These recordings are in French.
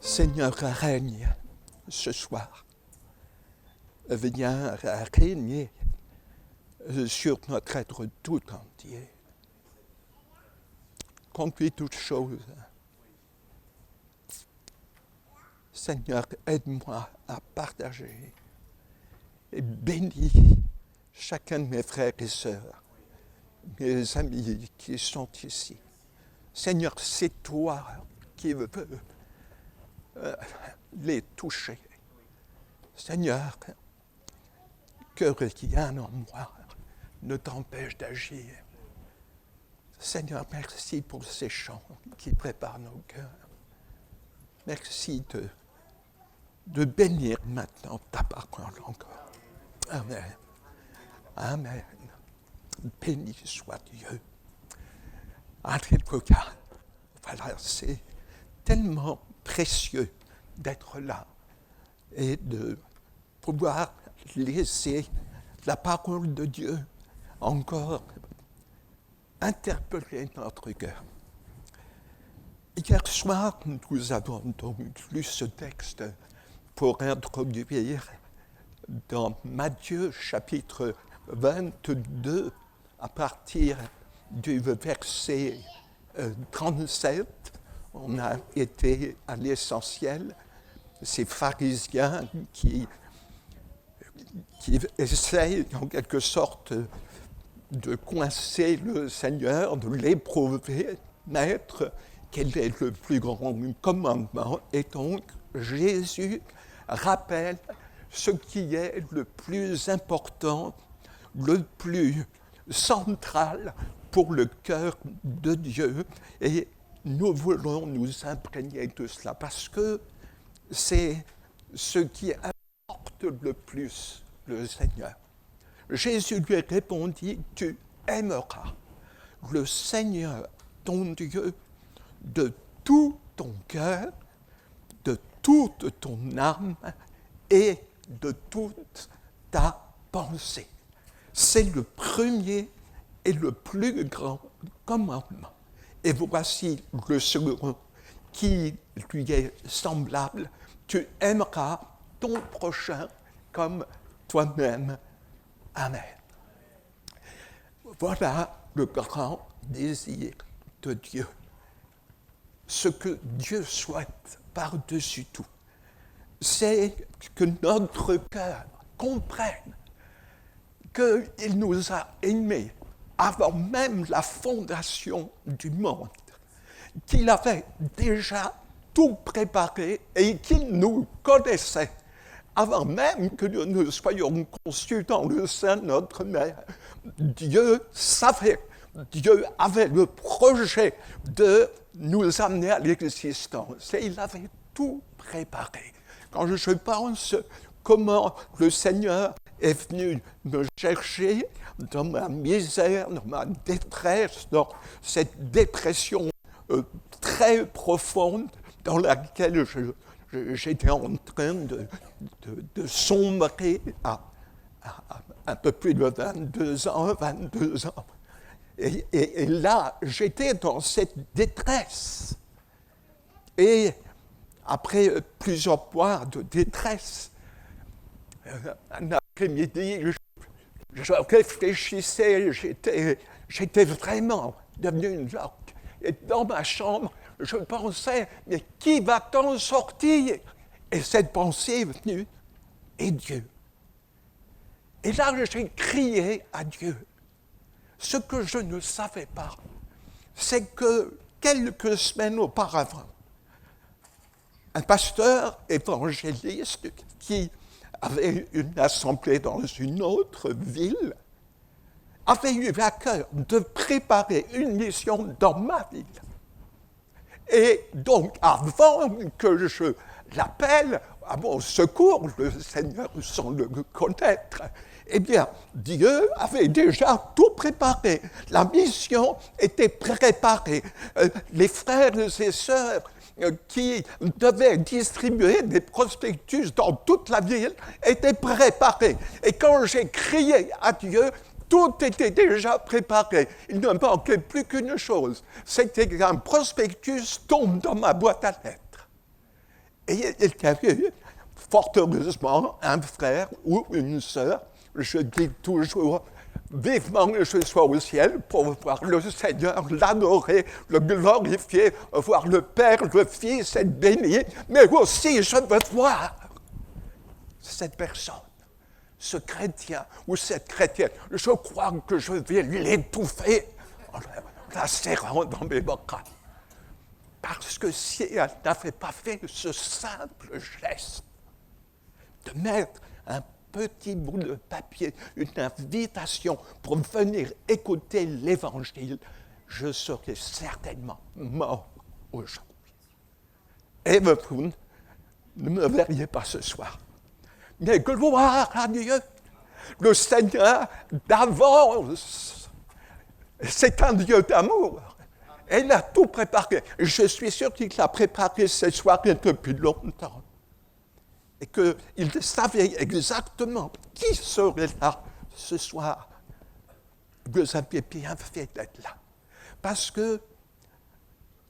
Seigneur, règne ce soir. Viens régner sur notre être tout entier. Conduis toutes choses. Seigneur, aide-moi à partager et bénis chacun de mes frères et sœurs, mes amis qui sont ici. Seigneur, c'est toi qui veux les toucher. Seigneur, que rien en moi ne t'empêche d'agir. Seigneur, merci pour ces chants qui préparent nos cœurs. Merci de bénir maintenant ta parole encore. Amen. Amen. Béni soit Dieu. Alléluia. Voilà, c'est tellement précieux d'être là et de pouvoir laisser la parole de Dieu encore interpeller notre cœur. Hier soir, nous avons donc lu ce texte pour introduire dans Matthieu chapitre 22 à partir du verset 37. On a été à l'essentiel, ces pharisiens qui essayent en quelque sorte de coincer le Seigneur, de l'éprouver, Maître, quel est le plus grand commandement? Et donc, Jésus rappelle ce qui est le plus important, le plus central pour le cœur de Dieu. Et nous voulons nous imprégner de cela parce que c'est ce qui importe le plus le Seigneur. Jésus lui répondit, tu aimeras le Seigneur, ton Dieu, de tout ton cœur, de toute ton âme et de toute ta pensée. C'est le premier et le plus grand commandement. Et voici le second qui lui est semblable. Tu aimeras ton prochain comme toi-même. Amen. Voilà le grand désir de Dieu. Ce que Dieu souhaite par-dessus tout, c'est que notre cœur comprenne qu'il nous a aimés avant même la fondation du monde, qu'il avait déjà tout préparé et qu'il nous connaissait avant même que nous ne soyons conçus dans le sein de notre mère. Dieu savait, Dieu avait le projet de nous amener à l'existence et il avait tout préparé. Quand je pense comment le Seigneur est venu me chercher dans ma misère, dans ma détresse, dans cette dépression très profonde dans laquelle j'étais en train de sombrer à un peu plus de 22 ans. Et là, j'étais dans cette détresse. Et après plusieurs mois de détresse, un après-midi, je réfléchissais, j'étais vraiment devenu une loque. Et dans ma chambre, je pensais, mais qui va t'en sortir? Et cette pensée est venue, et Dieu. Et là, j'ai crié à Dieu. Ce que je ne savais pas, c'est que quelques semaines auparavant, un pasteur évangéliste qui avait une assemblée dans une autre ville avait eu à cœur de préparer une mission dans ma ville. Et donc, avant que je l'appelle à mon secours, le Seigneur sans le connaître, eh bien, Dieu avait déjà tout préparé. La mission était préparée. Les frères et sœurs qui devaient distribuer des prospectus dans toute la ville étaient préparés. Et quand j'ai crié à Dieu, tout était déjà préparé. Il ne manquait plus qu'une chose. C'était qu'un prospectus tombe dans ma boîte à lettres. Et il y avait, fort heureusement, un frère ou une sœur, je dis toujours, vivement que je sois au ciel pour voir le Seigneur, l'adorer, le glorifier, voir le Père, le Fils être béni, mais aussi je veux voir cette personne, ce chrétien ou cette chrétienne. Je crois que je vais l'étouffer en la serrant dans mes bras. Parce que si elle n'avait pas fait ce simple geste de mettre un petit bout de papier, une invitation pour venir écouter l'Évangile, je serais certainement mort aujourd'hui. Et vous ne me verriez pas ce soir. Mais gloire à Dieu, le Seigneur d'avance, c'est un Dieu d'amour. Il a tout préparé. Je suis sûr qu'il a préparé cette soirée depuis longtemps. Et qu'il savait exactement qui serait là ce soir. Vous avez bien fait d'être là. Parce que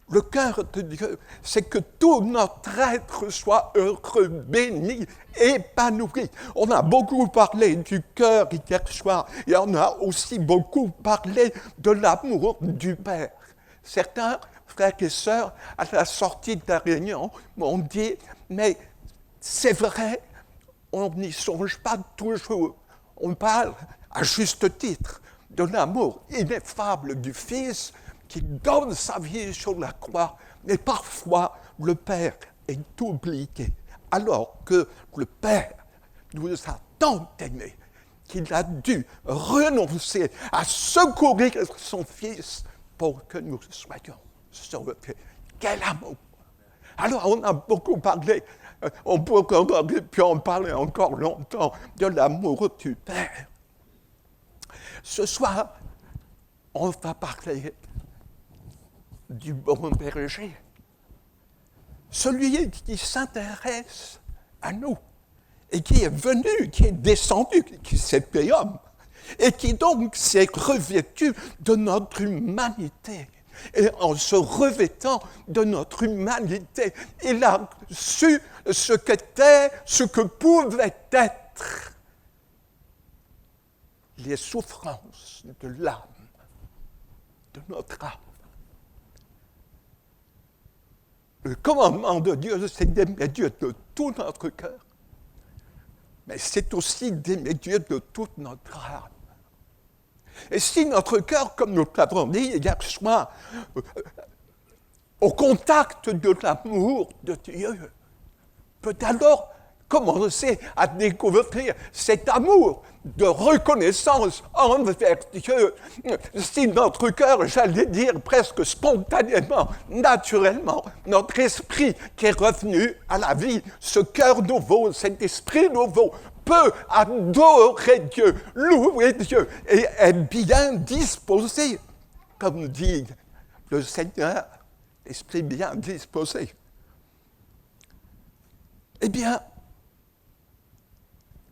le cœur de Dieu, c'est que tout notre être soit heureux, béni, épanoui. On a beaucoup parlé du cœur hier soir, et on a aussi beaucoup parlé de l'amour du Père. Certains frères et sœurs, à la sortie de la réunion, m'ont dit, mais c'est vrai, on n'y songe pas toujours. On parle, à juste titre, de l'amour ineffable du Fils qui donne sa vie sur la croix. Mais parfois, le Père est oublié, alors que le Père nous a tant aimés qu'il a dû renoncer à secourir son Fils pour que nous soyons sauvés. Quel amour! Alors, on a beaucoup parlé, on peut puis en parler encore longtemps, de l'amour du Père. Ce soir, on va parler du bon berger, celui qui s'intéresse à nous et qui est venu, qui est descendu, qui s'est fait homme, et qui donc s'est revêtu de notre humanité. Et en se revêtant de notre humanité, il a su ce qu'était, ce que pouvaient être les souffrances de l'âme, de notre âme. Le commandement de Dieu, c'est d'aimer Dieu de tout notre cœur, mais c'est aussi d'aimer Dieu de toute notre âme. Et si notre cœur, comme nous l'avons dit hier soir, au contact de l'amour de Dieu, peut alors commencer à découvrir cet amour de reconnaissance envers Dieu. Si notre cœur, j'allais dire presque spontanément, naturellement, notre esprit qui est revenu à la vie, ce cœur nouveau, cet esprit nouveau, peut adorer Dieu, louer Dieu et est bien disposé, comme dit le Seigneur, l'esprit bien disposé. Eh bien,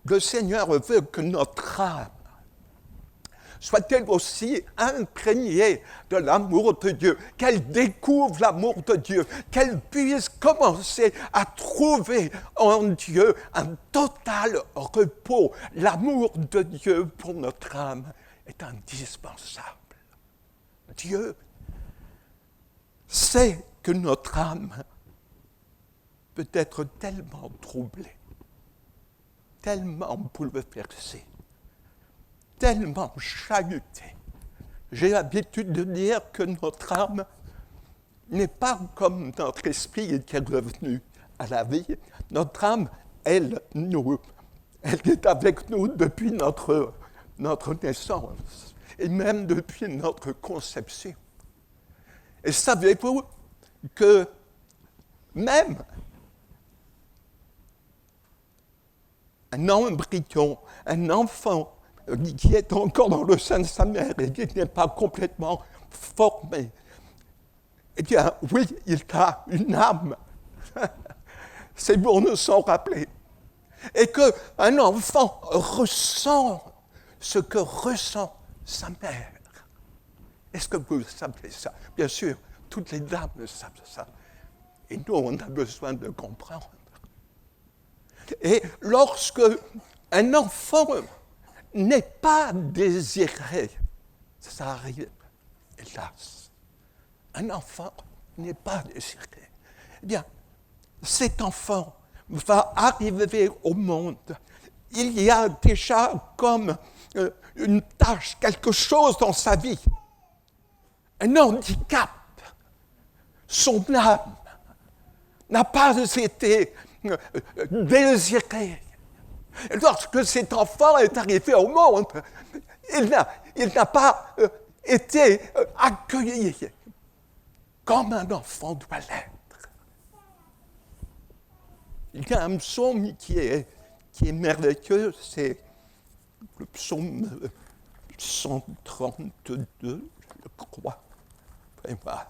le Seigneur veut que notre âme soit-elle aussi imprégnée de l'amour de Dieu, qu'elle découvre l'amour de Dieu, qu'elle puisse commencer à trouver en Dieu un total repos. L'amour de Dieu pour notre âme est indispensable. Dieu sait que notre âme peut être tellement troublée, tellement bouleversée, tellement chahutée. J'ai l'habitude de dire que notre âme n'est pas comme notre esprit qui est revenu à la vie. Notre âme, elle est avec nous depuis notre naissance et même depuis notre conception. Et savez-vous que même un embryon, un enfant qui est encore dans le sein de sa mère et qui n'est pas complètement formé, eh bien, oui, il a une âme. C'est bon de s'en rappeler. Et qu'un enfant ressent ce que ressent sa mère. Est-ce que vous savez ça? Bien sûr, toutes les dames savent ça. Et nous, on a besoin de comprendre. Et lorsque un enfant n'est pas désiré, ça arrive, hélas. Un enfant n'est pas désiré. Eh bien, cet enfant va arriver au monde. Il y a déjà comme une tâche, quelque chose dans sa vie, un handicap. Son âme n'a pas été désirée. Et lorsque cet enfant est arrivé au monde, il n'a pas été accueilli comme un enfant doit l'être. Il y a un psaume qui est merveilleux, c'est le psaume 132, je crois. Et voilà.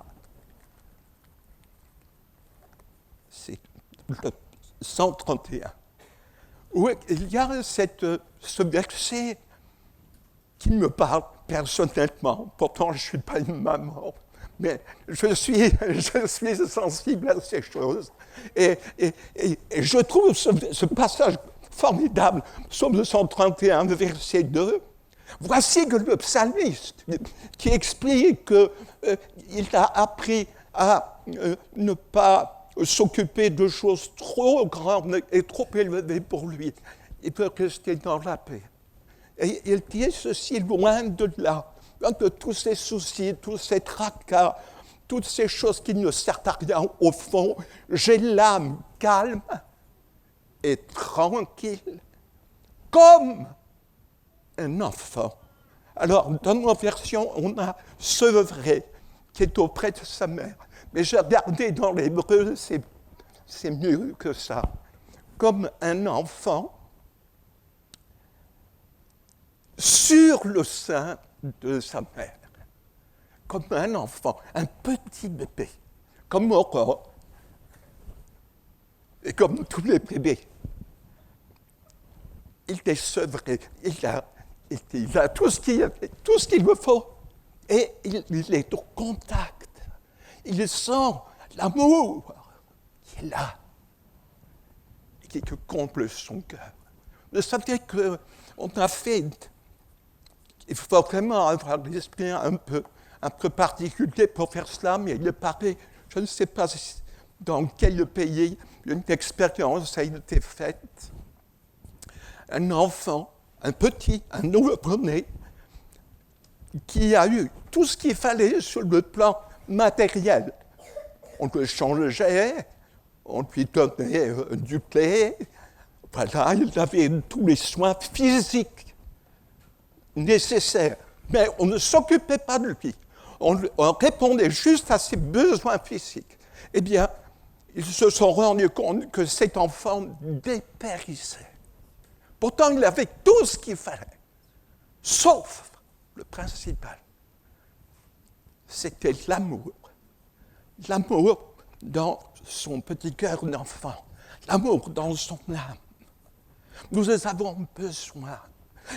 C'est le 131. Où il y a ce verset qui me parle personnellement. Pourtant, je ne suis pas une maman, mais je suis sensible à ces choses. Et je trouve ce passage formidable, psaume 131, verset 2. Voici que le psalmiste qui explique qu'il a appris à ne pas s'occuper de choses trop grandes et trop élevées pour lui. Il peut rester dans la paix. Et il dit ceci, loin de là, loin de tous ces soucis, tous ces tracas, toutes ces choses qui ne servent à rien au fond. J'ai l'âme calme et tranquille, comme un enfant. Alors, dans nos versions, on a ce vrai qui est auprès de sa mère. Mais j'ai regardé dans l'hébreu, c'est mieux que ça. Comme un enfant sur le sein de sa mère. Comme un enfant, un petit bébé, comme Aurore, et comme tous les bébés. Il est sevré, il a tout ce qu'il me faut, et il est au contact. Il sent l'amour qui est là, et qui comble son cœur. Vous savez qu'on a fait, il faut vraiment avoir l'esprit un peu particulier pour faire cela, mais il paraît, je ne sais pas dans quel pays, une expérience a été faite. Un enfant, un nouveau-né, qui a eu tout ce qu'il fallait sur le plan matériel. On le changeait, on lui donnait du lait, voilà, il avait tous les soins physiques nécessaires, mais on ne s'occupait pas de lui. On répondait juste à ses besoins physiques. Eh bien, ils se sont rendus compte que cet enfant dépérissait. Pourtant, il avait tout ce qu'il fallait, sauf le principal. C'était l'amour. L'amour dans son petit cœur d'enfant. L'amour dans son âme. Nous avons besoin.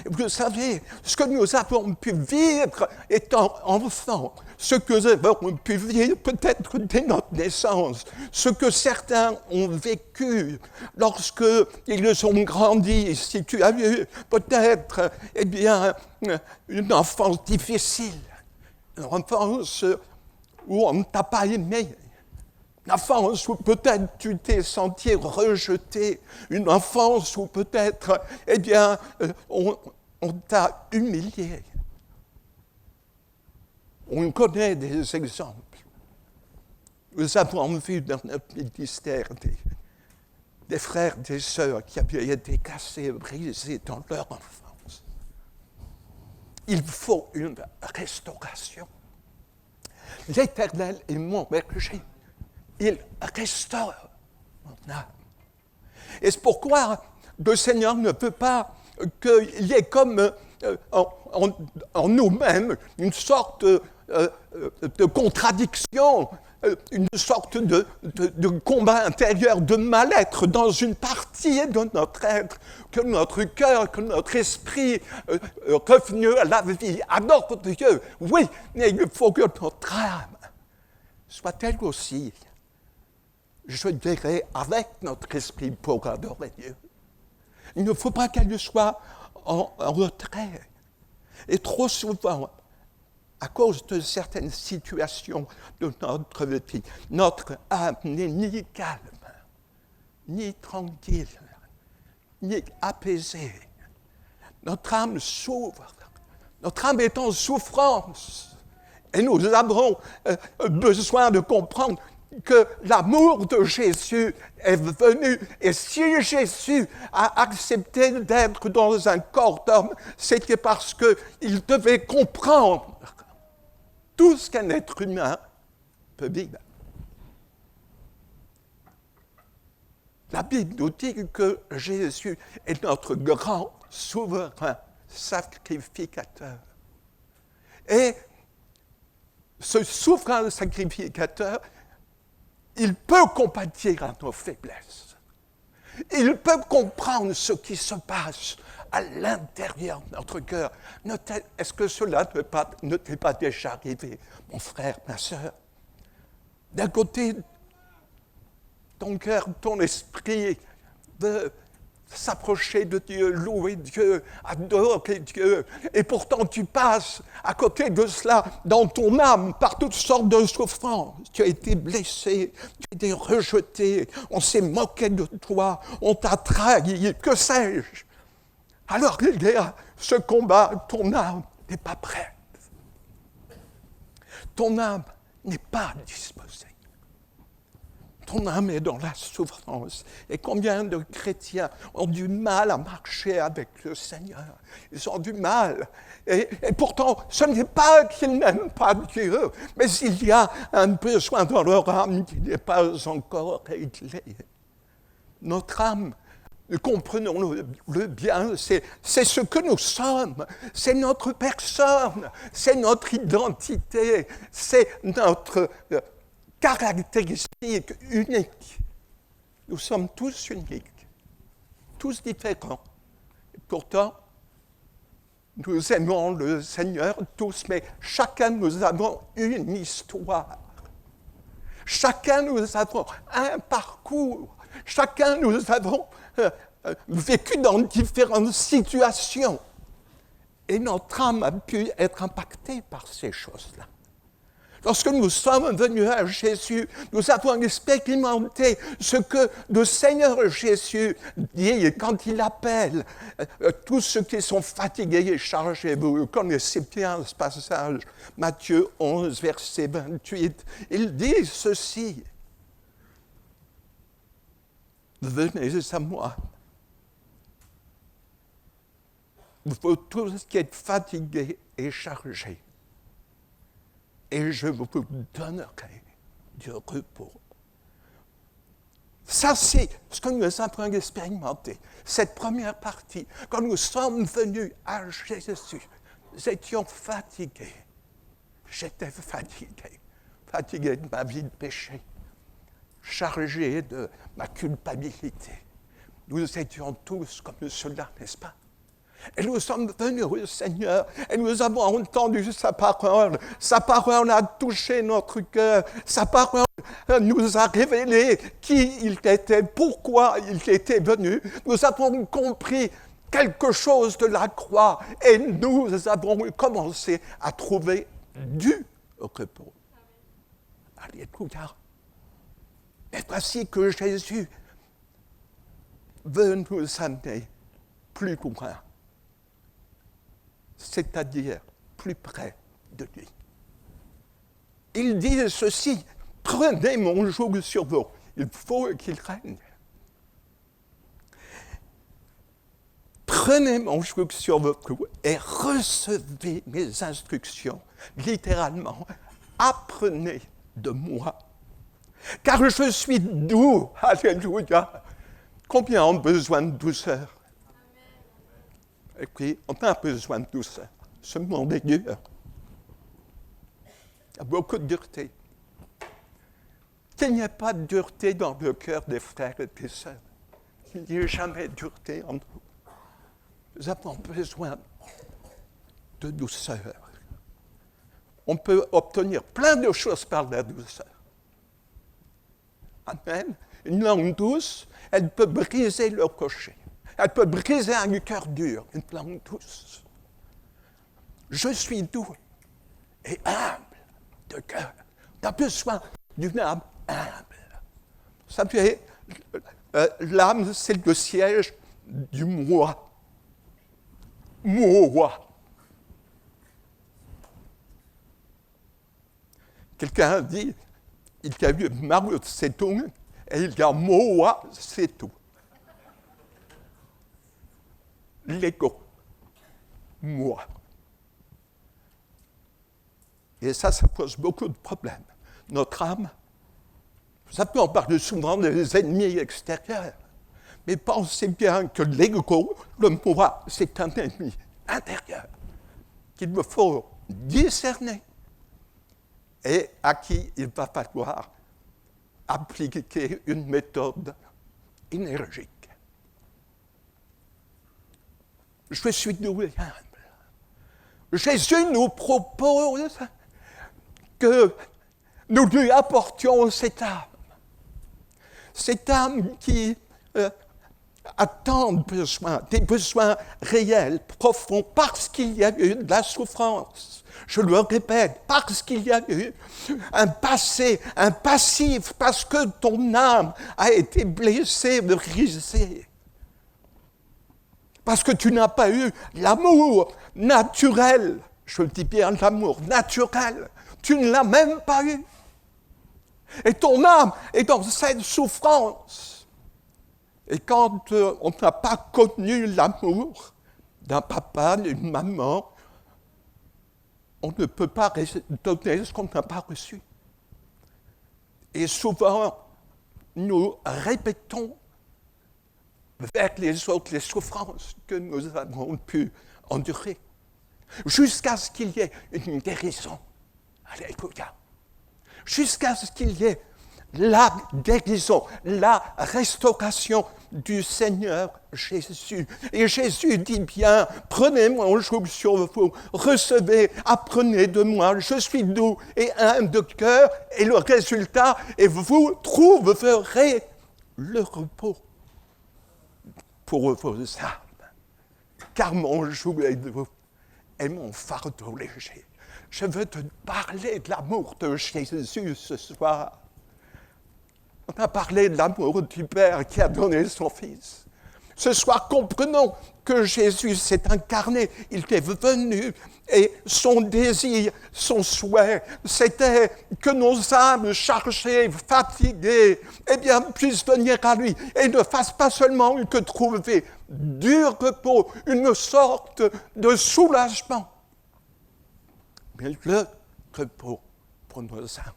Vous savez, ce que nous avons pu vivre étant enfants, ce que nous avons pu vivre peut-être dès notre naissance, ce que certains ont vécu lorsqu'ils ont grandi, si tu as eu peut-être, une enfance difficile, une enfance où on ne t'a pas aimé, une enfance où peut-être tu t'es senti rejeté, une enfance où peut-être, on t'a humilié. On connaît des exemples. Nous avons vu dans notre ministère des frères, des sœurs qui avaient été cassés, brisés dans leur enfance. Il faut une restauration. L'Éternel est mon berger. Il restaure mon âme. Et c'est pourquoi le Seigneur ne veut pas qu'il y ait comme en nous-mêmes une sorte de contradiction, une sorte de combat intérieur, de mal-être dans une partie de notre être, que notre cœur, que notre esprit revenu à la vie, adore Dieu. Oui, mais il faut que notre âme soit elle aussi, je dirais, avec notre esprit pour adorer Dieu. Il ne faut pas qu'elle soit en retrait. Et trop souvent, à cause de certaines situations de notre vie, notre âme n'est ni calme, ni tranquille, ni apaisée. Notre âme s'ouvre. Notre âme est en souffrance. Et nous avons besoin de comprendre que l'amour de Jésus est venu. Et si Jésus a accepté d'être dans un corps d'homme, c'était parce qu'il devait comprendre tout ce qu'un être humain peut vivre. La Bible nous dit que Jésus est notre grand souverain sacrificateur. Et ce souverain sacrificateur, il peut compatir à nos faiblesses. Il peut comprendre ce qui se passe à l'intérieur de notre cœur. Est-ce que cela ne t'est pas déjà arrivé, mon frère, ma sœur? D'un côté, ton cœur, ton esprit veut s'approcher de Dieu, louer Dieu, adorer Dieu. Et pourtant, tu passes à côté de cela dans ton âme par toutes sortes de souffrances. Tu as été blessé, tu as été rejeté, on s'est moqué de toi, on t'a trahi, que sais-je. Alors, il y a ce combat, ton âme n'est pas prête. Ton âme n'est pas disposée. Ton âme est dans la souffrance. Et combien de chrétiens ont du mal à marcher avec le Seigneur? Ils ont du mal. Et pourtant, ce n'est pas qu'ils n'aiment pas Dieu, mais il y a un besoin dans leur âme qui n'est pas encore réglé. Notre âme, comprenons-le bien, c'est ce que nous sommes, c'est notre personne, c'est notre identité, c'est notre caractéristique unique. Nous sommes tous uniques, tous différents. Et pourtant, nous aimons le Seigneur tous, mais chacun nous avons une histoire. Chacun nous avons un parcours. Chacun nous avons vécu dans différentes situations. Et notre âme a pu être impactée par ces choses-là. Lorsque nous sommes venus à Jésus, nous avons expérimenté ce que le Seigneur Jésus dit quand il appelle tous ceux qui sont fatigués et chargés. Vous connaissez bien ce passage, Matthieu 11, verset 28. Il dit ceci: venez à moi, vous tous qui êtes fatigués et chargés, et je vous donnerai du repos. Ça, c'est ce que nous avons expérimenté. Cette première partie, quand nous sommes venus à Jésus, nous étions fatigués. J'étais fatigué. Fatigué de ma vie de péché. Chargé de ma culpabilité. Nous étions tous comme cela, n'est-ce pas? Et nous sommes venus au Seigneur et nous avons entendu sa parole. Sa parole a touché notre cœur. Sa parole nous a révélé qui il était, pourquoi il était venu. Nous avons compris quelque chose de la croix et nous avons commencé à trouver du repos. Alléluia. Et voici que Jésus veut nous amener plus loin, c'est-à-dire plus près de lui. Il dit ceci: prenez mon joug sur vous. Il faut qu'il règne. Prenez mon joug sur vous et recevez mes instructions. Littéralement, apprenez de moi, car je suis doux. Alléluia. Combien ont besoin de douceur? Et puis, on a besoin de douceur. Ce monde est dur. Il y a beaucoup de dureté. Qu'il n'y ait pas de dureté dans le cœur des frères et des sœurs. Qu'il n'y ait jamais de dureté en nous. Nous avons besoin de douceur. On peut obtenir plein de choses par la douceur. Amen. Une langue douce, elle peut briser le rocher. Elle peut briser un cœur dur, une langue douce. Je suis doux et humble de cœur. Tu as besoin d'une âme humble. Vous savez, l'âme, c'est le siège du moi. Moi. Quelqu'un a dit, il y a eu Mao Tse-tung et il y a Moa, c'est tout. L'ego. Moi. Et ça pose beaucoup de problèmes. Notre âme, ça peut en parler souvent des ennemis extérieurs, mais pensez bien que l'ego, le moi, c'est un ennemi intérieur qu'il me faut discerner et à qui il va falloir appliquer une méthode énergique. Je suis doux et humble. Jésus nous propose que nous lui apportions cette âme qui a tant de besoins, des besoins réels, profonds, parce qu'il y a eu de la souffrance. Je le répète, parce qu'il y a eu un passé, un passif, parce que ton âme a été blessée, brisée. Parce que tu n'as pas eu l'amour naturel, je dis bien l'amour naturel, tu ne l'as même pas eu. Et ton âme est dans cette souffrance. Et quand on n'a pas connu l'amour d'un papa, d'une maman, on ne peut pas donner ce qu'on n'a pas reçu. Et souvent, nous répétons vers les autres les souffrances que nous avons pu endurer, jusqu'à ce qu'il y ait une guérison. Alléluia. Jusqu'à ce qu'il y ait la guérison, la restauration du Seigneur Jésus. Et Jésus dit bien, prenez mon joug sur vous, recevez, apprenez de moi, je suis doux et humble de cœur, et le résultat, et vous trouverez le repos pour vos âmes. Car mon joug est doux et mon fardeau léger. Je veux te parler de l'amour de Jésus ce soir. On a parlé de l'amour du Père qui a donné son Fils. Ce soir, comprenons que Jésus s'est incarné, il est venu, et son désir, son souhait, c'était que nos âmes chargées, fatiguées, eh bien, puissent venir à lui, et ne fassent pas seulement que trouver du repos, une sorte de soulagement, mais le repos pour nos âmes.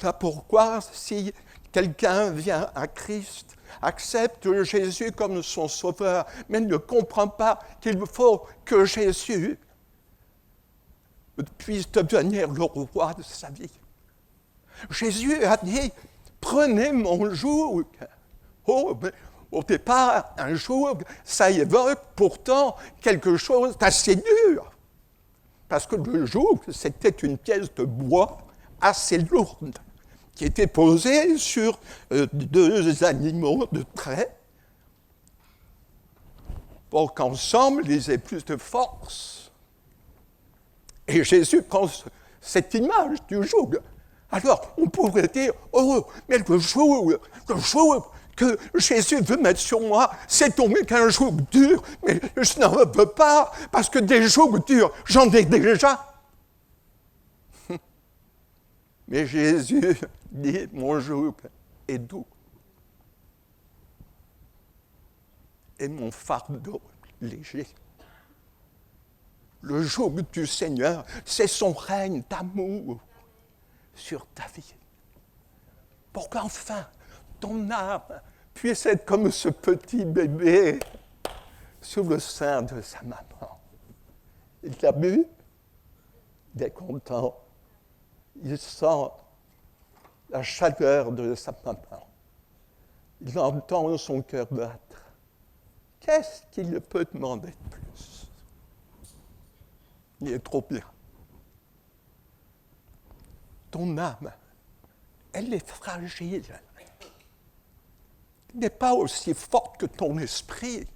Voilà pourquoi, si quelqu'un vient à Christ, accepte Jésus comme son sauveur, mais ne comprend pas qu'il faut que Jésus puisse devenir le roi de sa vie. Jésus a dit, prenez mon joug. Oh, mais au départ, un joug, ça évoque pourtant quelque chose d'assez dur. Parce que le joug, c'était une pièce de bois assez lourde, qui était posée sur deux animaux de trait, pour qu'ensemble, ils aient plus de force. Et Jésus prend cette image du joug. Alors, on pourrait dire, oh, mais le joug que Jésus veut mettre sur moi, c'est donc un joug dur, mais je n'en veux pas, parce que des jougs durs, j'en ai déjà. Mais Jésus dit, mon joug est doux et mon fardeau léger. Le joug du Seigneur, c'est son règne d'amour sur ta vie. Pour qu'enfin, ton âme puisse être comme ce petit bébé sous le sein de sa maman. Il l'a bu, il est content. Il sent la chaleur de sa maman. Il entend son cœur battre. Qu'est-ce qu'il peut demander de plus? Il est trop bien. Ton âme, elle est fragile. n'est pas aussi forte que ton esprit,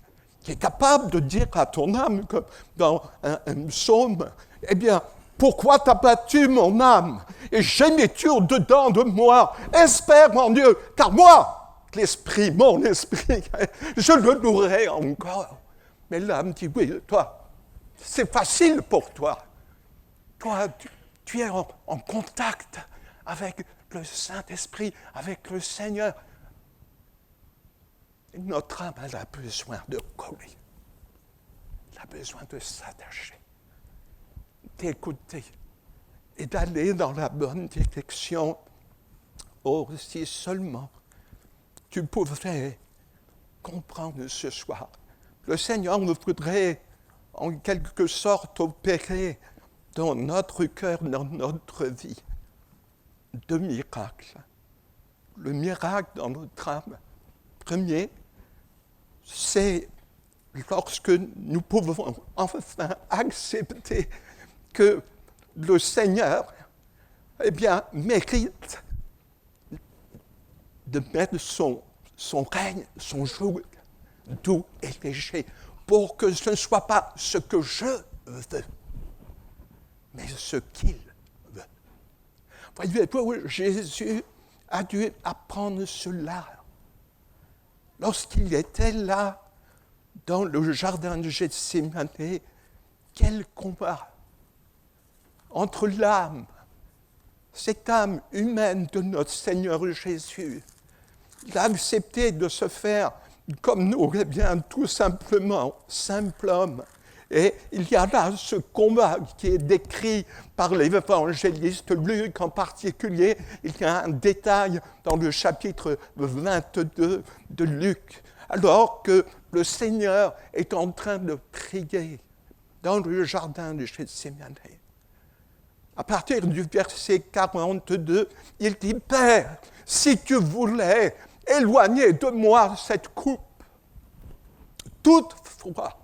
qui est capable de dire à ton âme, comme dans un psaume, eh bien, pourquoi t'as battu mon âme? Et gémis-tu au-dedans de moi? Espère mon Dieu, car moi, l'esprit, mon esprit, je le louerai encore. Mais l'âme dit, oui, toi, c'est facile pour toi. Toi, tu es en contact avec le Saint-Esprit, avec le Seigneur. Et notre âme, elle a besoin de coller. Elle a besoin de s'attacher, d'écouter et d'aller dans la bonne direction. Oh, si seulement tu pouvais comprendre ce soir. Le Seigneur nous voudrait en quelque sorte opérer dans notre cœur, dans notre vie, deux miracles. Le miracle dans notre âme, premier, c'est lorsque nous pouvons enfin accepter que le Seigneur, eh bien, mérite de mettre son règne, son joug doux et léger, pour que ce ne soit pas ce que je veux, mais ce qu'il veut. Voyez-vous, Jésus a dû apprendre cela lorsqu'il était là, dans le jardin de Gethsémane. Quel combat entre l'âme, cette âme humaine de notre Seigneur Jésus. Il a accepté de se faire comme nous, eh bien, tout simplement, simple homme. Et il y a là ce combat qui est décrit par l'évangéliste Luc en particulier. Il y a un détail dans le chapitre 22 de Luc, alors que le Seigneur est en train de prier dans le jardin de Gethsémane. À partir du verset 42, il dit, « Père, si tu voulais éloigner de moi cette coupe, toutefois,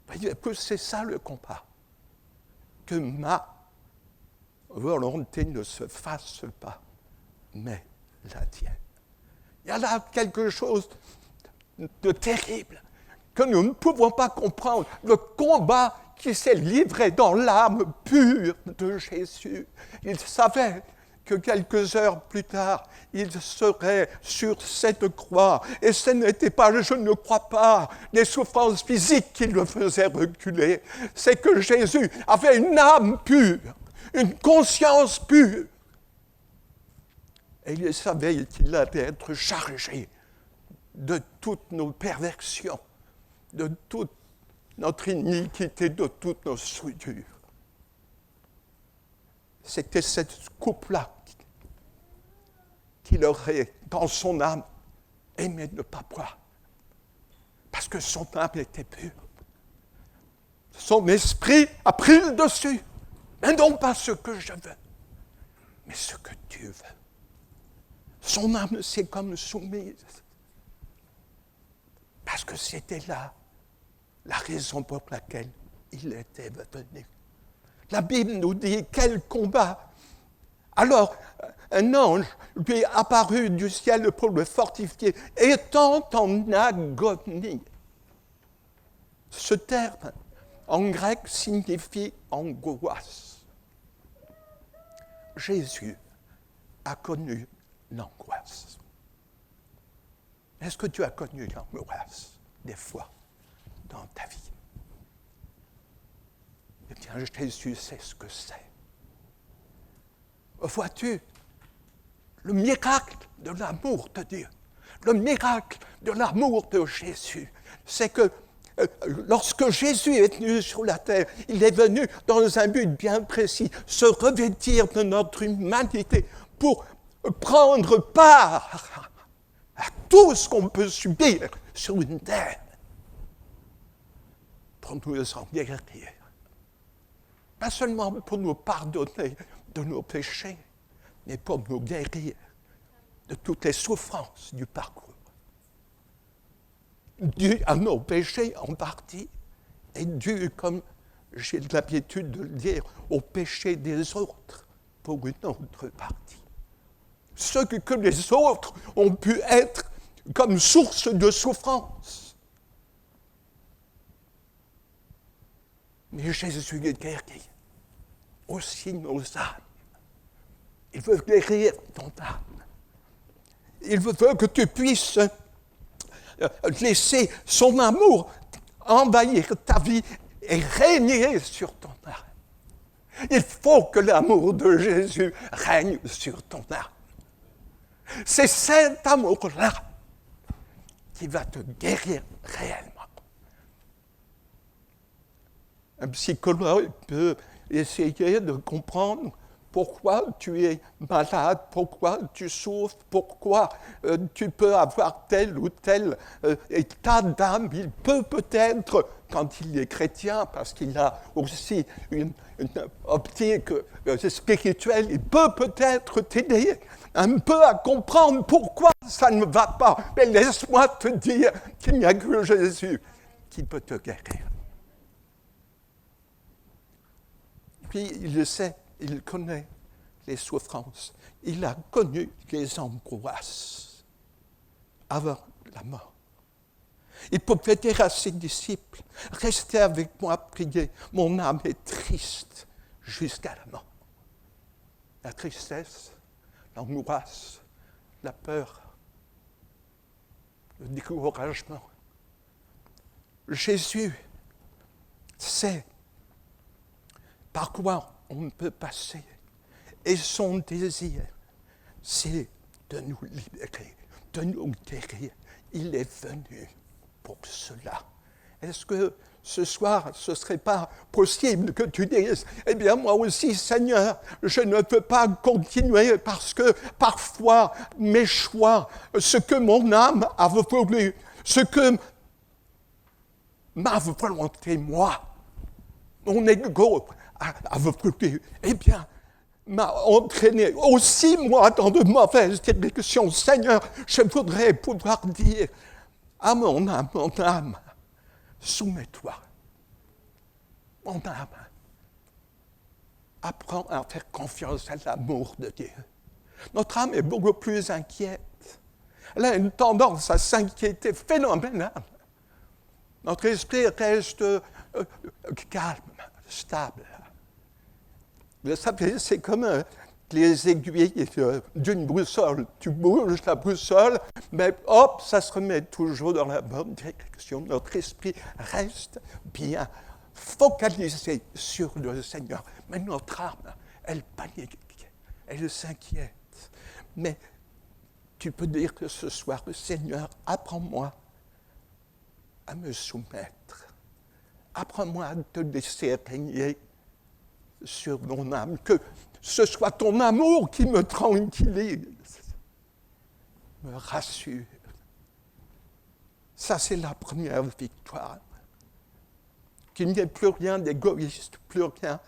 voyez que c'est ça le combat, que ma volonté ne se fasse pas, mais la tienne. » Il y a là quelque chose de terrible que nous ne pouvons pas comprendre. Le combat qui s'est livré dans l'âme pure de Jésus. Il savait que quelques heures plus tard, il serait sur cette croix. Et ce n'était pas, je ne crois pas, les souffrances physiques qui le faisaient reculer. C'est que Jésus avait une âme pure, une conscience pure. Et il savait qu'il allait être chargé de toutes nos perversions, de toute notre iniquité, de toutes nos souillures. C'était cette coupe-là qu'il aurait, dans son âme, aimé ne pas boire. Parce que son âme était pure. Son esprit a pris le dessus. Mais non pas ce que je veux, mais ce que tu veux. Son âme s'est comme soumise. Parce que c'était là la raison pour laquelle il était venu. La Bible nous dit quel combat. Alors, un ange lui est apparu du ciel pour le fortifier, étant en agonie. Ce terme, en grec, signifie angoisse. Jésus a connu l'angoisse. Est-ce que tu as connu l'angoisse des fois dans ta vie? Eh bien, Jésus sait ce que c'est. Vois-tu, le miracle de l'amour de Dieu, le miracle de l'amour de Jésus, c'est que lorsque Jésus est venu sur la terre, il est venu dans un but bien précis, se revêtir de notre humanité pour prendre part à tout ce qu'on peut subir sur une terre, pour nous en guérir. Pas seulement pour nous pardonner de nos péchés, mais pour nous guérir de toutes les souffrances du parcours. Dû à nos péchés en partie, et dû, comme j'ai l'habitude de le dire, aux péchés des autres pour une autre partie. ce que les autres ont pu être comme source de souffrance. Mais Jésus guérit aussi nos âmes. Il veut guérir ton âme. Il veut que tu puisses laisser son amour envahir ta vie et régner sur ton âme. Il faut que l'amour de Jésus règne sur ton âme. C'est cet amour-là qui va te guérir réellement. Un psychologue peut essayer de comprendre pourquoi tu es malade, pourquoi tu souffres, pourquoi tu peux avoir tel ou tel état d'âme. Il peut peut-être, quand il est chrétien, parce qu'il a aussi une optique spirituelle, il peut peut-être t'aider un peu à comprendre pourquoi ça ne va pas. Mais laisse-moi te dire qu'il n'y a que Jésus qui peut te guérir. Puis il le sait, il connaît les souffrances. Il a connu les angoisses avant la mort. Il pouvait dire à ses disciples, restez avec moi, priez, mon âme est triste jusqu'à la mort. La tristesse, l'angoisse, la peur, le découragement. Jésus sait par quoi on peut passer. Et son désir, c'est de nous libérer, de nous guérir. Il est venu pour cela. Est-ce que ce soir, ce ne serait pas possible que tu dises, eh bien moi aussi, Seigneur, je ne peux pas continuer parce que parfois mes choix, ce que mon âme a voulu, ce que ma volonté, moi, mon ego a voulu, eh bien, m'a entraîné aussi moi dans de mauvaises directions. Seigneur, je voudrais pouvoir dire à mon âme, soumets-toi. Mon âme, apprends à faire confiance à l'amour de Dieu. Notre âme est beaucoup plus inquiète. Elle a une tendance à s'inquiéter phénoménale. Notre esprit reste calme, stable. Vous savez, c'est comme les aiguilles d'une boussole. Tu bouges la boussole, mais hop, ça se remet toujours dans la bonne direction. Notre esprit reste bien focalisé sur le Seigneur. Mais notre âme, elle panique, elle s'inquiète. Mais tu peux dire que ce soir, Seigneur, apprends-moi à me soumettre. Apprends-moi à te laisser régner sur mon âme, que ce soit ton amour qui me tranquillise, me rassure. Ça, c'est la première victoire. Qu'il n'y ait plus rien d'égoïste, plus rien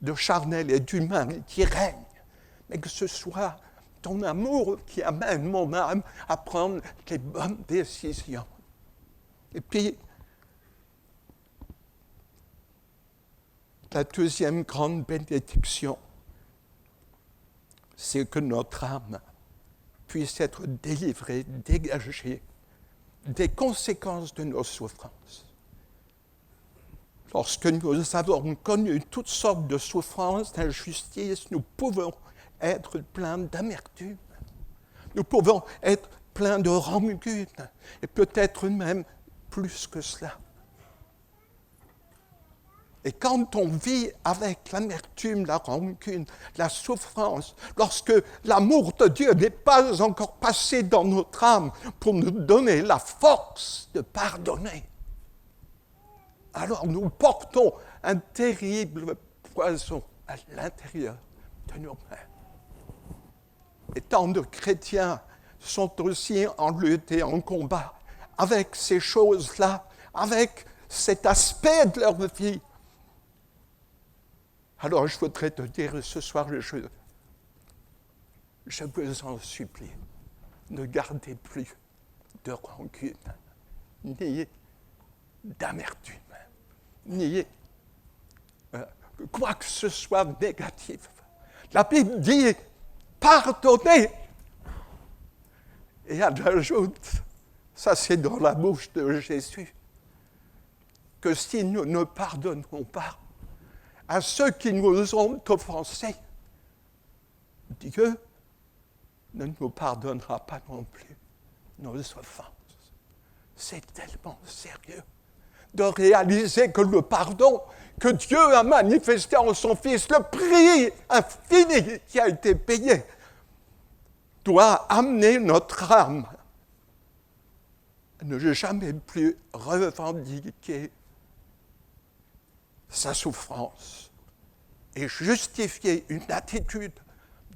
de charnel et d'humain qui règne, mais que ce soit ton amour qui amène mon âme à prendre les bonnes décisions. Et puis, la deuxième grande bénédiction, c'est que notre âme puisse être délivrée, dégagée des conséquences de nos souffrances. Lorsque nous avons connu toutes sortes de souffrances, d'injustices, nous pouvons être pleins d'amertume. Nous pouvons être pleins de rancune, et peut-être même plus que cela. Et quand on vit avec l'amertume, la rancune, la souffrance, lorsque l'amour de Dieu n'est pas encore passé dans notre âme pour nous donner la force de pardonner, alors nous portons un terrible poison à l'intérieur de nos mains. Et tant de chrétiens sont aussi en lutte et en combat avec ces choses-là, avec cet aspect de leur vie. Alors je voudrais te dire ce soir, je vous en supplie, ne gardez plus de rancune, ni d'amertume, ni quoi que ce soit négatif. La Bible dit, pardonnez Et elle ajoute, ça c'est dans la bouche de Jésus, que si nous ne pardonnons pas à ceux qui nous ont offensés, Dieu ne nous pardonnera pas non plus nos offenses. C'est tellement sérieux de réaliser que le pardon que Dieu a manifesté en son Fils, le prix infini qui a été payé, doit amener notre âme à ne jamais plus revendiquer sa souffrance et justifier une attitude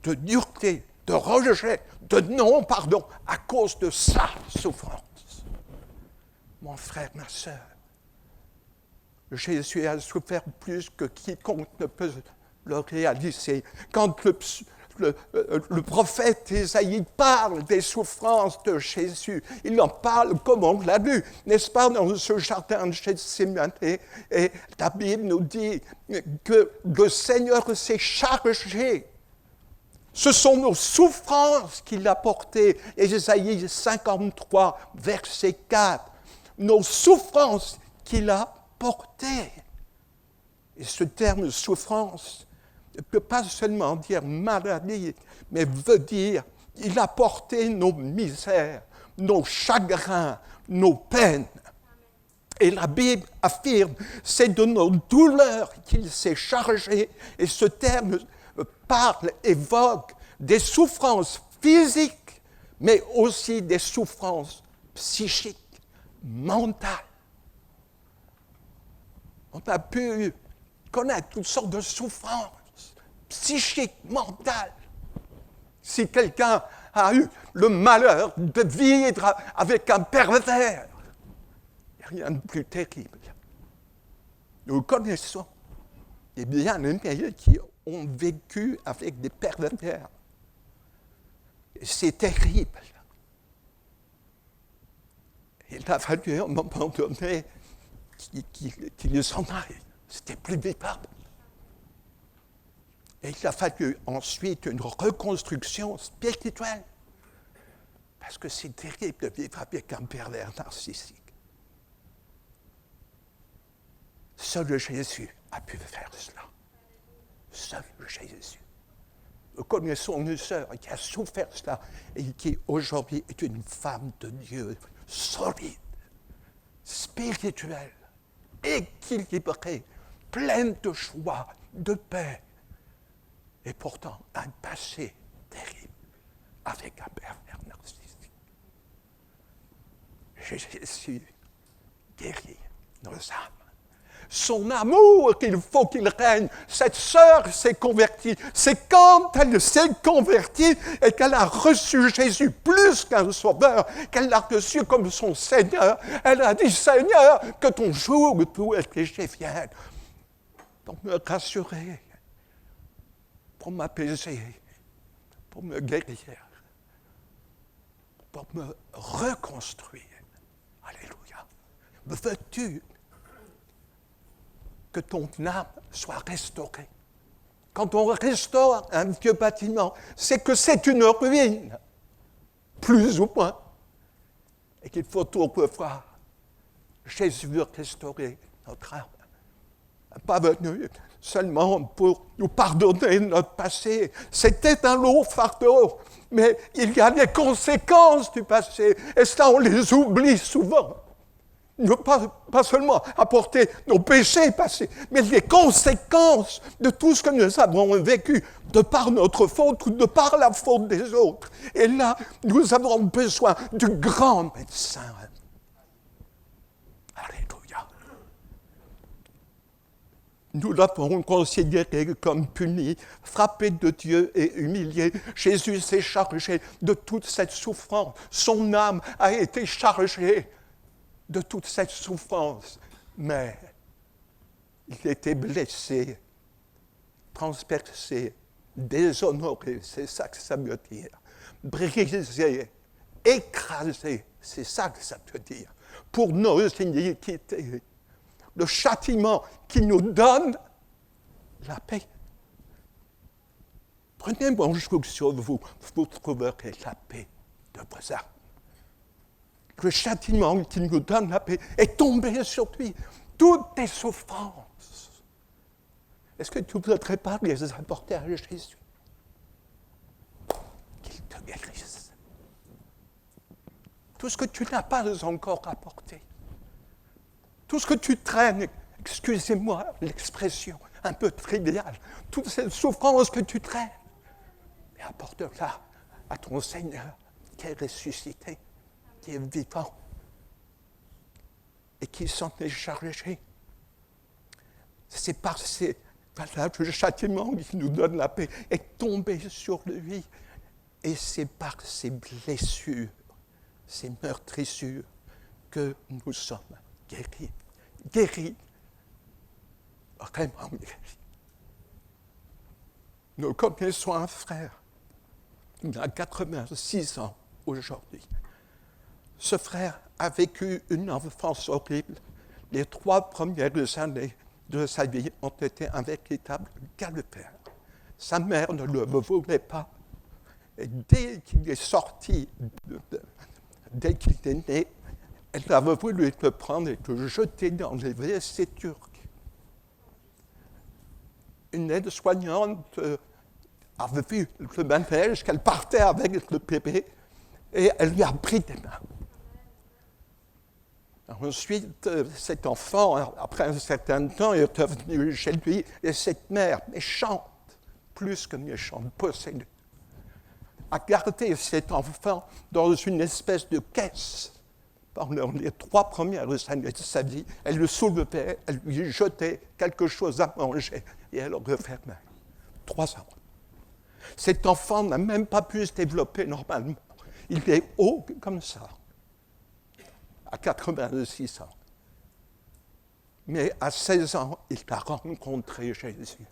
de dureté, de rejet, de non-pardon à cause de sa souffrance. Mon frère, ma sœur, Jésus a souffert plus que quiconque ne peut le réaliser. Quand le prophète Ésaïe parle des souffrances de Jésus, il en parle comme on l'a lu, n'est-ce pas, dans ce jardin de Gethsémane. Et la Bible nous dit que le Seigneur s'est chargé. Ce sont nos souffrances qu'il a portées. Ésaïe 53, verset 4. Nos souffrances qu'il a portées. Et ce terme souffrance ne peut pas seulement dire maladie, mais veut dire il a porté nos misères, nos chagrins, nos peines. Et la Bible affirme, c'est de nos douleurs qu'il s'est chargé. Et ce terme parle, évoque des souffrances physiques, mais aussi des souffrances psychiques, mentales. On a pu connaître toutes sortes de souffrances psychiques, mentales. Si quelqu'un a eu le malheur de vivre avec un pervers, il n'y a rien de plus terrible. Nous connaissons des bien-aimés qui ont vécu avec des pervers. Et c'est terrible. Il a fallu à un moment donné qu'ils s'en aillent. C'était plus vivable. Et il a fallu ensuite une reconstruction spirituelle. Parce que c'est terrible de vivre avec un pervers narcissique. Seul Jésus a pu faire cela. Seul Jésus. Nous connaissons une sœur qui a souffert cela et qui aujourd'hui est une femme de Dieu solide, spirituelle, équilibrée, pleine de joie, de paix. Et pourtant, un passé terrible avec un pervers narcissique. Jésus guérit nos âmes. Son amour qu'il faut qu'il règne. Cette sœur s'est convertie. C'est quand elle s'est convertie et qu'elle a reçu Jésus plus qu'un sauveur, qu'elle l'a reçu comme son Seigneur. Elle a dit, Seigneur, que ton jour de tous les péchés vienne pour me rassurer, pour m'apaiser, pour me guérir, pour me reconstruire. Alléluia. Veux-tu que ton âme soit restaurée? Quand on restaure un vieux bâtiment, c'est que c'est une ruine, plus ou moins, et qu'il faut tout revoir. Jésus veut restaurer notre âme. Il n'est pas venu seulement pour nous pardonner notre passé. C'était un lourd fardeau, mais il y a les conséquences du passé, et ça, on les oublie souvent. Ne pas seulement apporter nos péchés passés, mais les conséquences de tout ce que nous avons vécu, de par notre faute ou de par la faute des autres. Et là, nous avons besoin du grand médecin. Alléluia. Nous l'avons considéré comme puni, frappé de Dieu et humilié. Jésus s'est chargé de toute cette souffrance. Son âme a été chargée de toute cette souffrance, mais il était blessé, transpercé, déshonoré, c'est ça que ça veut dire, brisé, écrasé, c'est ça que ça veut dire, pour nos iniquités. Le châtiment qui nous donne la paix. Prenez mon joug sur vous, vous trouverez la paix de vos âmes. le châtiment qui nous donne la paix est tombé sur lui. Toutes tes souffrances. Est-ce que tu ne voudrais pas les apporter à Jésus? Qu'il te guérisse. Tout ce que tu n'as pas encore apporté. Tout ce que tu traînes, excusez-moi l'expression un peu triviale, toute cette souffrance que tu traînes, mais apporte-la à ton Seigneur qui est ressuscité, qui est vivant et qui s'en est chargé. C'est par le châtiment qui nous donne la paix est tombé sur lui. Et c'est par ces blessures, ces meurtrissures que nous sommes guéris. Guéris. Vraiment guéris. Nous connaissons un frère. Il a 86 ans aujourd'hui. Ce frère a vécu une enfance horrible. Les 3 premières années de sa vie ont été un véritable calvaire. Sa mère ne le voulait pas. Et dès qu'il est sorti, dès qu'il est né, elle avait voulu le prendre et le jeter dans les WC turcs. Une aide-soignante avait vu le manège qu'elle partait avec le bébé et elle lui a pris des mains. Ensuite, cet enfant, après un certain temps, est revenu chez lui et cette mère, méchante, plus que méchante, possédée, a gardé cet enfant dans une espèce de caisse. Pendant les 3 premières années de sa vie, elle le soulevait, elle lui jetait quelque chose à manger et elle le refermait. 3 ans. Cet enfant n'a même pas pu se développer normalement. Il est haut comme ça, à 86 ans. Mais à 16 ans, il a rencontré Jésus.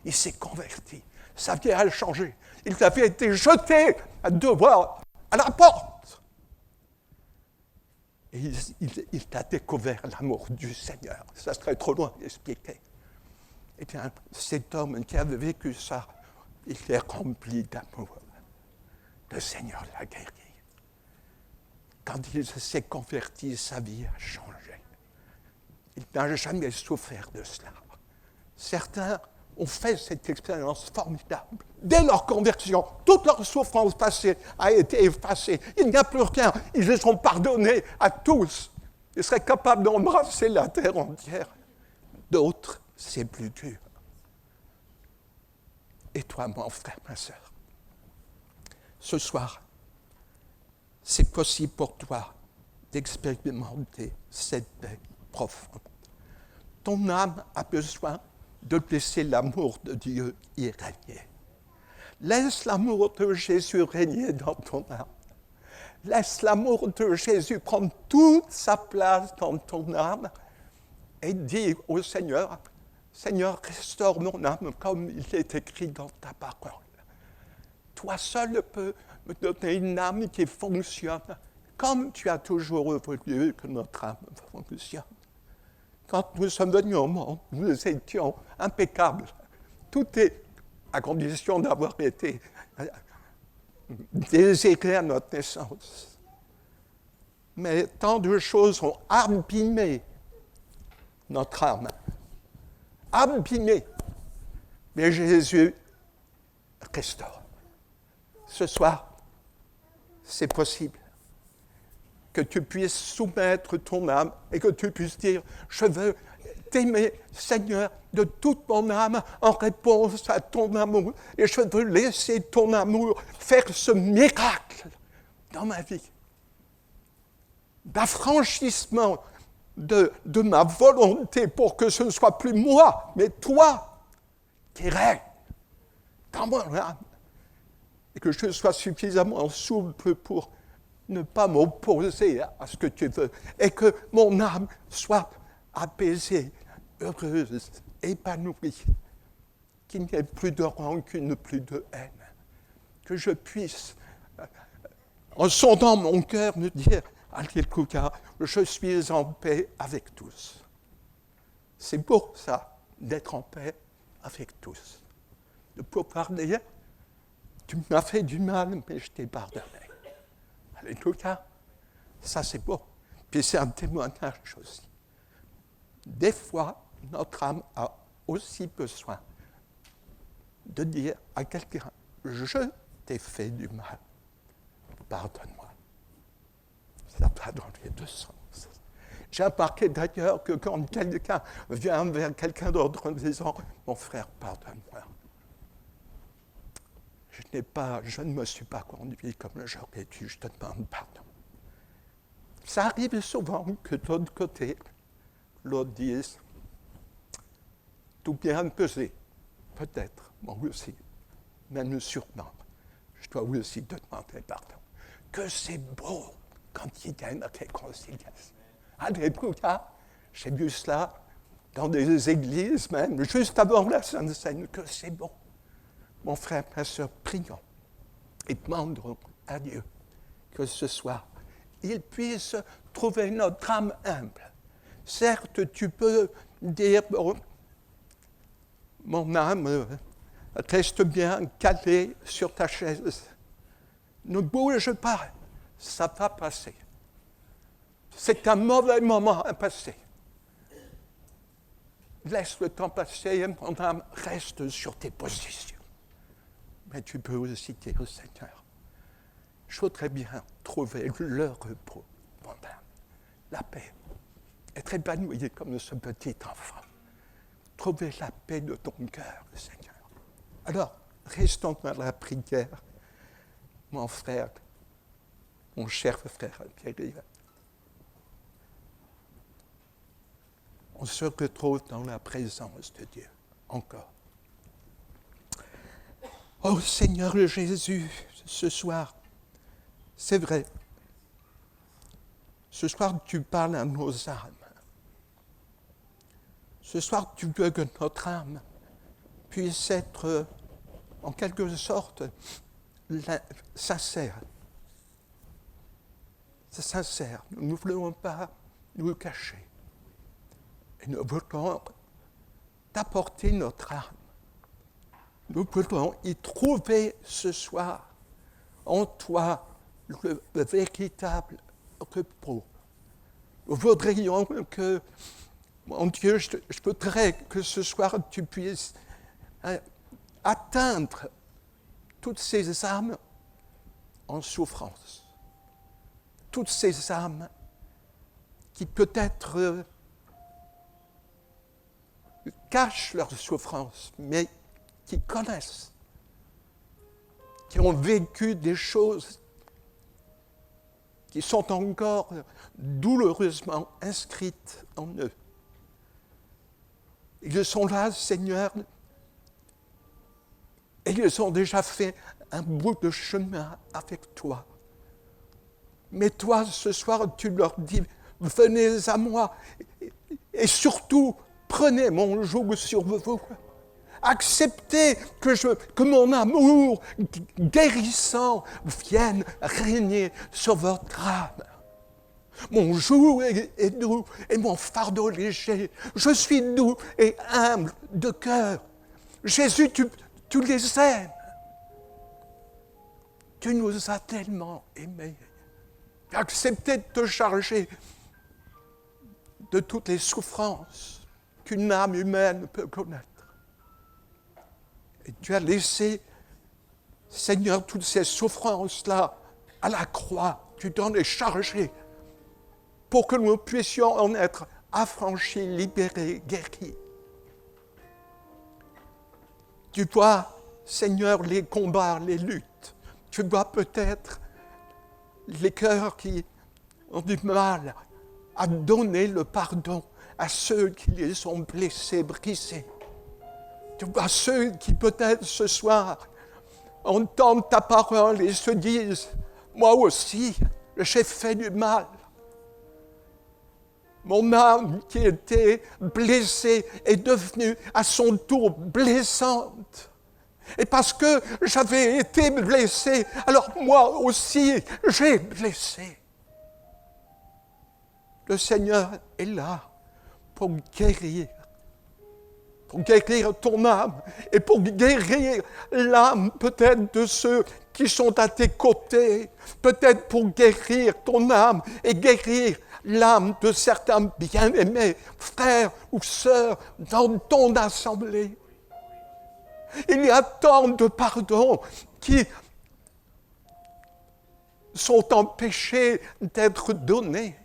Il s'est converti. Sa vie a changé. Il avait été jeté à devoir à la porte. Et il a découvert l'amour du Seigneur. Ça serait trop loin d'expliquer. Eh bien, cet homme qui avait vécu ça, il est rempli d'amour. Le Seigneur l'a guéri. Quand il s'est converti, sa vie a changé. Il n'a jamais souffert de cela. Certains ont fait cette expérience formidable. Dès leur conversion, toute leur souffrance passée a été effacée. Il n'y a plus rien. Ils les ont pardonnés à tous. Ils seraient capables d'embrasser la terre entière. D'autres, c'est plus dur. Et toi, mon frère, ma sœur, ce soir, c'est possible pour toi d'expérimenter cette paix profonde. Ton âme a besoin de laisser l'amour de Dieu y régner. Laisse l'amour de Jésus régner dans ton âme. Laisse l'amour de Jésus prendre toute sa place dans ton âme et dis au Seigneur, Seigneur, restaure mon âme comme il est écrit dans ta parole. Toi seul peux me donner une âme qui fonctionne comme tu as toujours voulu que notre âme fonctionne. Quand nous sommes venus au monde, nous étions impeccables. Tout est à condition d'avoir été désiré à notre naissance. Mais tant de choses ont abîmé notre âme. Abîmé. Mais Jésus restaure. Ce soir, c'est possible que tu puisses soumettre ton âme et que tu puisses dire « Je veux t'aimer, Seigneur, de toute mon âme en réponse à ton amour et je veux laisser ton amour faire ce miracle dans ma vie. » D'affranchissement de ma volonté pour que ce ne soit plus moi, mais toi qui règne dans mon âme et que je sois suffisamment souple pour ne pas m'opposer à ce que tu veux, et que mon âme soit apaisée, heureuse, épanouie, qu'il n'y ait plus de rancune, plus de haine, que je puisse, en sondant mon cœur, me dire, alléluia, je suis en paix avec tous. C'est beau ça, d'être en paix avec tous. De pouvoir dire, tu m'as fait du mal, mais je t'ai pardonné. Alléluia. Ça, c'est beau. Puis c'est un témoignage aussi. Des fois, notre âme a aussi besoin de dire à quelqu'un, je t'ai fait du mal, pardonne-moi. Ça va dans les deux sens. J'ai remarqué d'ailleurs que quand quelqu'un vient vers quelqu'un d'autre en disant, mon frère, pardonne-moi, je ne me suis pas conduit comme j'aurais dû, je te demande pardon. Ça arrive souvent que de l'autre côté, l'autre dise, tout bien pesé, peut-être, moi aussi, même sûrement, je dois aussi te demander pardon. Que c'est beau quand il y a une réconciliation. Alléluia, j'ai vu cela dans des églises même, juste avant la Sainte Seine, que c'est beau. Mon frère, ma soeur, prions et demandons à Dieu que ce soir, il puisse trouver notre âme humble. Certes, tu peux dire, bon, mon âme reste bien calée sur ta chaise. Ne bouge pas, ça va passer. C'est un mauvais moment à passer. Laisse le temps passer, mon âme reste sur tes positions. Mais tu peux aussi dire au Seigneur, je voudrais bien trouver le repos, mon âme, la paix, être épanoui comme ce petit enfant. Trouver la paix de ton cœur, Seigneur. Alors, restons dans la prière, mon frère, mon cher frère Pierre. On se retrouve dans la présence de Dieu, encore. Oh Seigneur Jésus, ce soir, c'est vrai, ce soir tu parles à nos âmes. Ce soir tu veux que notre âme puisse être, en quelque sorte, sincère. C'est sincère, nous ne voulons pas nous cacher. Et nous voulons t'apporter notre âme. Nous voulons y trouver ce soir en toi le véritable repos. Nous voudrions que, mon Dieu, je voudrais que ce soir tu puisses atteindre toutes ces âmes en souffrance. Toutes ces âmes qui peut-être cachent leur souffrance, mais qui connaissent, qui ont vécu des choses qui sont encore douloureusement inscrites en eux. Ils sont là, Seigneur, et ils ont déjà fait un bout de chemin avec toi. Mais toi, ce soir, tu leur dis, venez à moi, et surtout, prenez mon joug sur vous. Acceptez que mon amour guérissant vienne régner sur votre âme. Mon joug est doux et mon fardeau léger. Je suis doux et humble de cœur. Jésus, tu les aimes. Tu nous as tellement aimés. Acceptez de te charger de toutes les souffrances qu'une âme humaine peut connaître. Et tu as laissé, Seigneur, toutes ces souffrances-là à la croix. Tu t'en es chargé pour que nous puissions en être affranchis, libérés, guéris. Tu vois, Seigneur, les combats, les luttes. Tu vois peut-être les cœurs qui ont du mal à donner le pardon à ceux qui les ont blessés, brisés. Tu vois ceux qui peut-être ce soir entendent ta parole et se disent, moi aussi, j'ai fait du mal. Mon âme qui était blessée est devenue à son tour blessante. Et parce que j'avais été blessé, alors moi aussi, j'ai blessé. Le Seigneur est là pour guérir ton âme et pour guérir l'âme peut-être de ceux qui sont à tes côtés, peut-être pour guérir ton âme et guérir l'âme de certains bien-aimés, frères ou sœurs, dans ton assemblée. Il y a tant de pardons qui sont empêchés d'être donnés.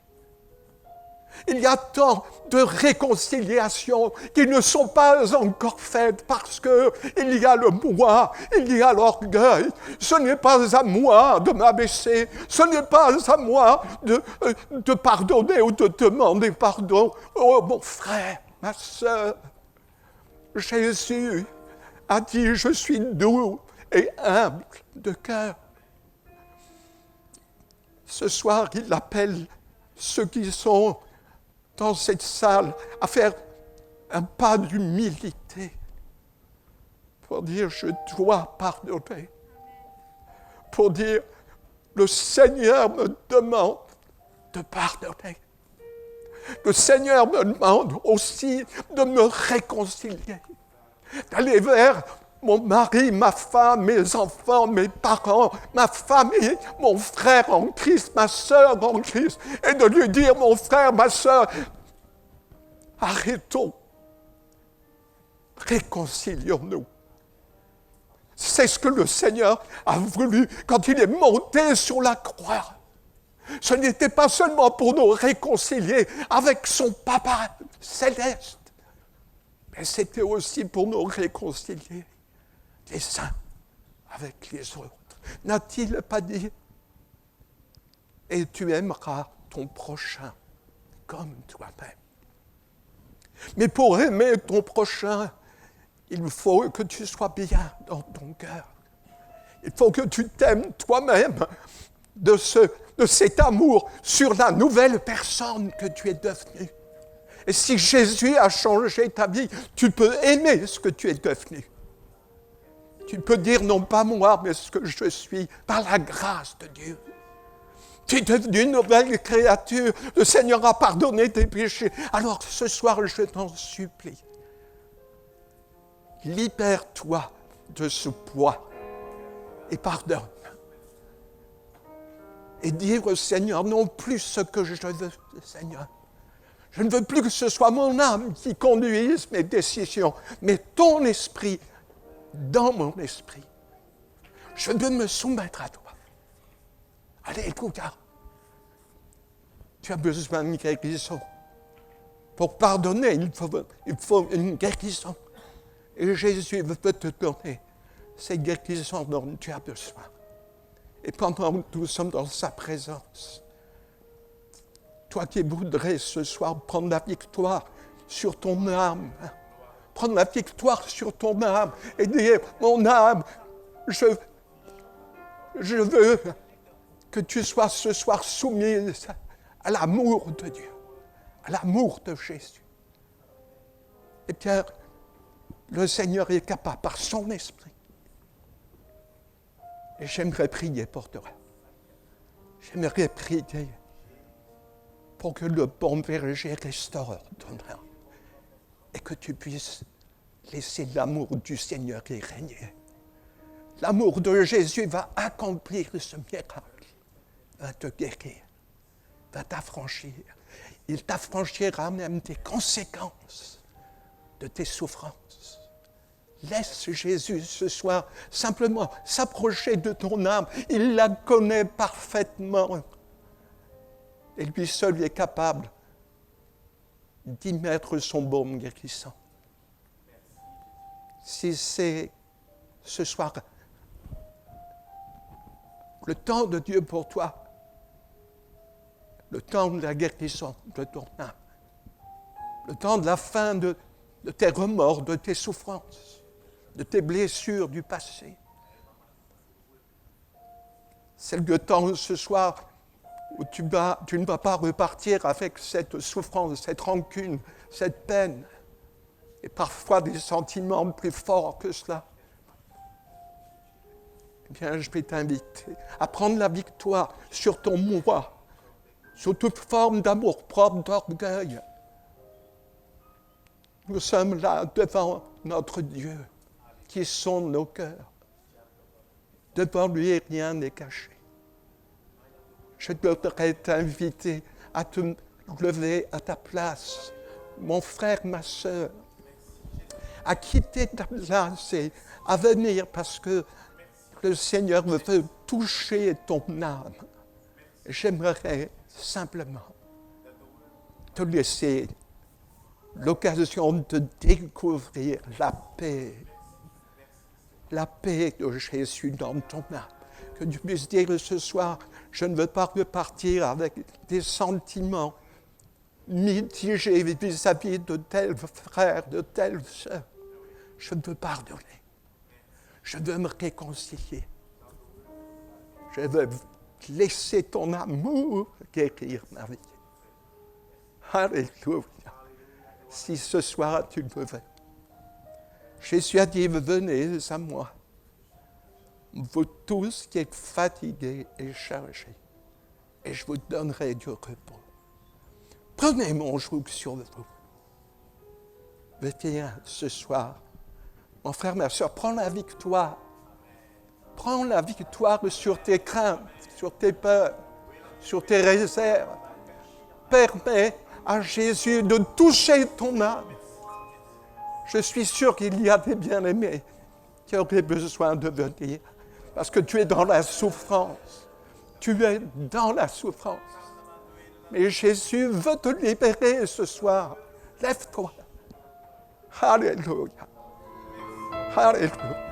Il y a tant de réconciliations qui ne sont pas encore faites parce qu'il y a le moi, il y a l'orgueil. Ce n'est pas à moi de m'abaisser, ce n'est pas à moi de pardonner ou de demander pardon. Oh mon frère, ma sœur, Jésus a dit, je suis doux et humble de cœur. Ce soir, il appelle ceux qui sont dans cette salle à faire un pas d'humilité pour dire, je dois pardonner. Pour dire, le Seigneur me demande de pardonner. Le Seigneur me demande aussi de me réconcilier, d'aller vers mon mari, ma femme, mes enfants, mes parents, ma famille, mon frère en Christ, ma sœur en Christ, et de lui dire, mon frère, ma sœur, arrêtons, réconcilions-nous. C'est ce que le Seigneur a voulu quand il est monté sur la croix. Ce n'était pas seulement pour nous réconcilier avec son Papa céleste, mais c'était aussi pour nous réconcilier les uns avec les autres. N'a-t-il pas dit « Et tu aimeras ton prochain comme toi-même » Mais pour aimer ton prochain, il faut que tu sois bien dans ton cœur. Il faut que tu t'aimes toi-même de cet amour sur la nouvelle personne que tu es devenue. Et si Jésus a changé ta vie, tu peux aimer ce que tu es devenu. Tu peux dire non pas moi, mais ce que je suis par la grâce de Dieu. Tu es devenu une nouvelle créature. Le Seigneur a pardonné tes péchés. Alors ce soir, je t'en supplie. Libère-toi de ce poids et pardonne. Et dire au Seigneur, non plus ce que je veux, Seigneur. Je ne veux plus que ce soit mon âme qui conduise mes décisions, mais ton esprit dans mon esprit. Je veux me soumettre à toi. Alléluia. Tu as besoin d'une guérison. Pour pardonner, il faut une guérison. Et Jésus veut te donner cette guérison dont tu as besoin. Et pendant que nous sommes dans sa présence, toi qui voudrais ce soir prendre la victoire sur ton âme, prendre la victoire sur ton âme et dire, mon âme, je veux que tu sois ce soir soumise à l'amour de Dieu, à l'amour de Jésus. Et bien, le Seigneur est capable par son esprit. Et j'aimerais prier pour toi. J'aimerais prier pour que le bon berger restaure ton âme et que tu puisses laisser l'amour du Seigneur y régner. L'amour de Jésus va accomplir ce miracle, va te guérir, va t'affranchir. Il t'affranchira même des conséquences de tes souffrances. Laisse Jésus ce soir simplement s'approcher de ton âme. Il la connaît parfaitement. Et lui seul est capable d'y mettre son baume guérissant. Si c'est ce soir le temps de Dieu pour toi, le temps de la guérison de ton âme, le temps de la fin de tes remords, de tes souffrances, de tes blessures du passé. C'est le temps ce soir où tu ne vas pas repartir avec cette souffrance, cette rancune, cette peine, et parfois des sentiments plus forts que cela. Eh bien, je vais t'inviter à prendre la victoire sur ton moi, sur toute forme d'amour-propre, d'orgueil. Nous sommes là devant notre Dieu, qui sonde nos cœurs. Devant lui, rien n'est caché. Je devrais t'inviter à te lever à ta place, mon frère, ma sœur, à quitter ta place et à venir parce que le Seigneur veut toucher ton âme. J'aimerais simplement te laisser l'occasion de découvrir la paix de Jésus dans ton âme. Que tu puisses dire ce soir, je ne veux pas repartir avec des sentiments mitigés vis-à-vis de tel frère, de telle sœur. Je veux pardonner. Je veux me réconcilier. Je veux laisser ton amour guérir ma vie. Alléluia. Si ce soir tu le veux. Jésus a dit, venez à moi. Vous tous qui êtes fatigués et chargés, et je vous donnerai du repos. Prenez mon joug sur vous. Viens ce soir. Mon frère, ma soeur, prends la victoire. Prends la victoire sur tes craintes, sur tes peurs, sur tes réserves. Permets à Jésus de toucher ton âme. Je suis sûr qu'il y a des bien-aimés qui auraient besoin de venir parce que tu es dans la souffrance. Tu es dans la souffrance. Mais Jésus veut te libérer ce soir. Lève-toi. Alléluia. Alléluia.